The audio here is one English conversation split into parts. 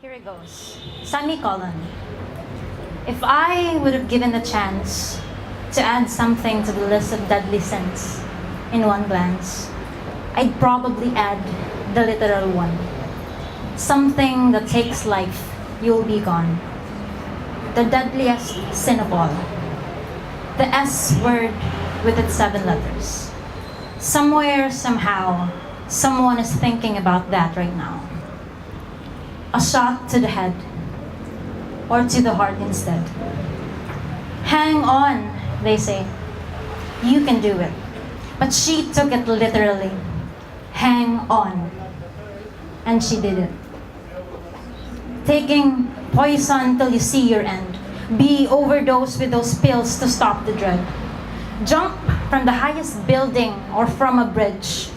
Here it goes. Semicolon. If I would have given the chance to add something to the list of deadly sins in one glance, I'd probably add the literal one. Something that takes life, you'll be gone. The deadliest sin of all. The S word with its 7 letters. Somewhere, somehow, someone is thinking about that right now. A shot to the head, or to the heart instead. Hang on, they say. You can do it. But she took it literally. Hang on. And she did it. Taking poison till you see your end. Be overdosed with those pills to stop the dread. Jump from the highest building or from a bridge.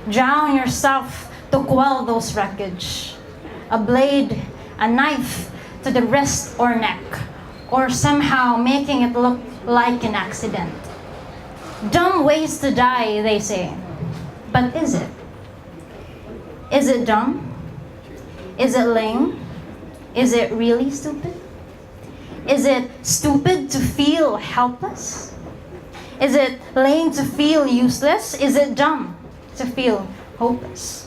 Drown yourself to quell those wreckage. A blade, a knife to the wrist or neck, or somehow making it look like an accident. Dumb ways to die, they say. But is it? Is it dumb? Is it lame? Is it really stupid? Is it stupid to feel helpless? Is it lame to feel useless? Is it dumb to feel hopeless?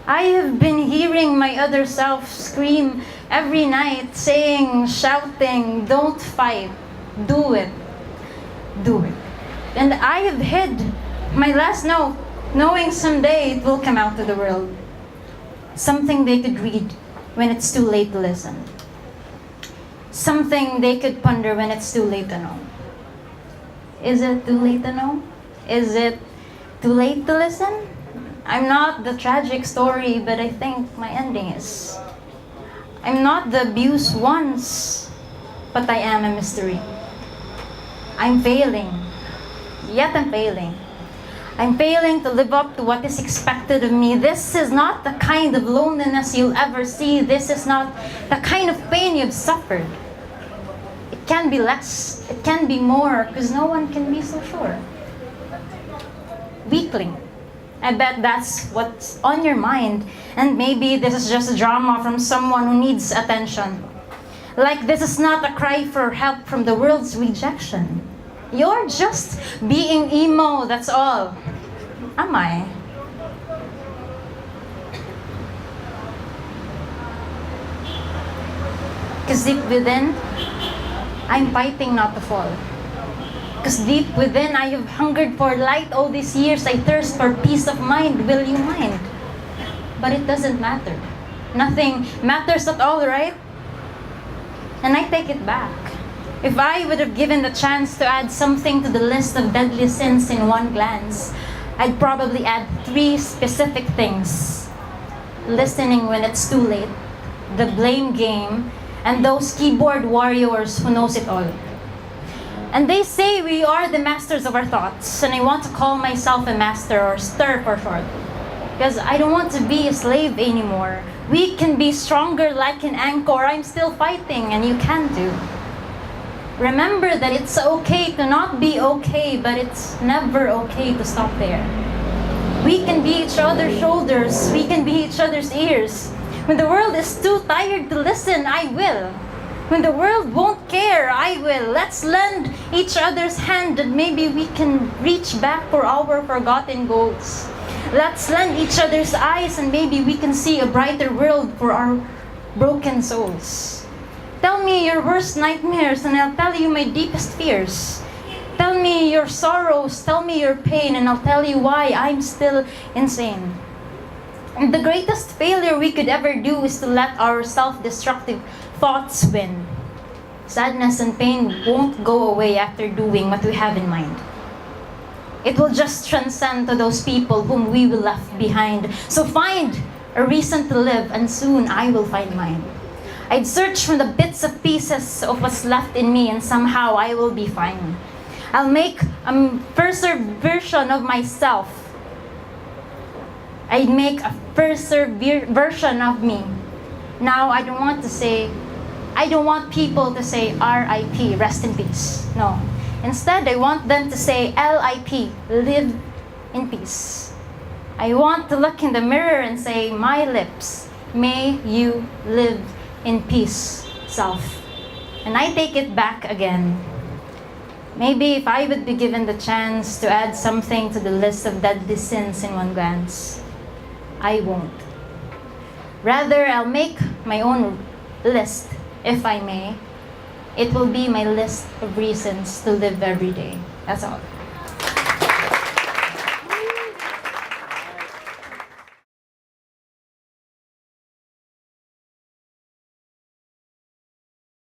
I have been hearing my other self scream every night, saying, shouting, don't fight, do it, do it. And I have hid my last note, knowing someday it will come out to the world. Something they could read when it's too late to listen. Something they could ponder when it's too late to know. Is it too late to know? Is it too late to listen? I'm not the tragic story, but I think my ending is. I'm not the abused ones, but I am a mystery. I'm failing, yet I'm failing. I'm failing to live up to what is expected of me. This is not the kind of loneliness you'll ever see. This is not the kind of pain you've suffered. It can be less, it can be more, because no one can be so sure. Weakling. I bet that's what's on your mind. And maybe this is just a drama from someone who needs attention. Like this is not a cry for help from the world's rejection. You're just being emo, that's all. Am I? Because deep within, I'm fighting not to fall. Because deep within, I have hungered for light all these years. I thirst for peace of mind. Will you mind? But it doesn't matter. Nothing matters at all, right? And I take it back. If I would have given the chance to add something to the list of deadly sins in one glance, I'd probably add 3 specific things. Listening when it's too late, the blame game, and those keyboard warriors who knows it all. And they say we are the masters of our thoughts, and I want to call myself a master, or stir for short, because I don't want to be a slave anymore. We can be stronger like an anchor. I'm still fighting, and you can too. Remember that it's okay to not be okay, but it's never okay to stop there. We can be each other's shoulders. We can be each other's ears. When the world is too tired to listen, I will. When the world won't care, I will. Let's lend each other's hand and maybe we can reach back for our forgotten goals. Let's lend each other's eyes and maybe we can see a brighter world for our broken souls. Tell me your worst nightmares and I'll tell you my deepest fears. Tell me your sorrows, tell me your pain, and I'll tell you why I'm still insane. And the greatest failure we could ever do is to let our self-destructive thoughts win. Sadness and pain won't go away after doing what we have in mind. It will just transcend to those people whom we will left behind. So find a reason to live, and soon I will find mine. I'd search from the bits of pieces of what's left in me, and somehow I will be fine. I'll make a further version of myself. I'd make a further version of me. Now, I don't want people to say R.I.P., rest in peace. No. Instead, I want them to say L.I.P., live in peace. I want to look in the mirror and say, my lips May you live in peace, South. And I take it back again. Maybe if I would be given the chance to add something to the list of deadly sins in one glance, I won't. Rather, I'll make my own list, if I may. It will be my list of reasons to live every day. That's all.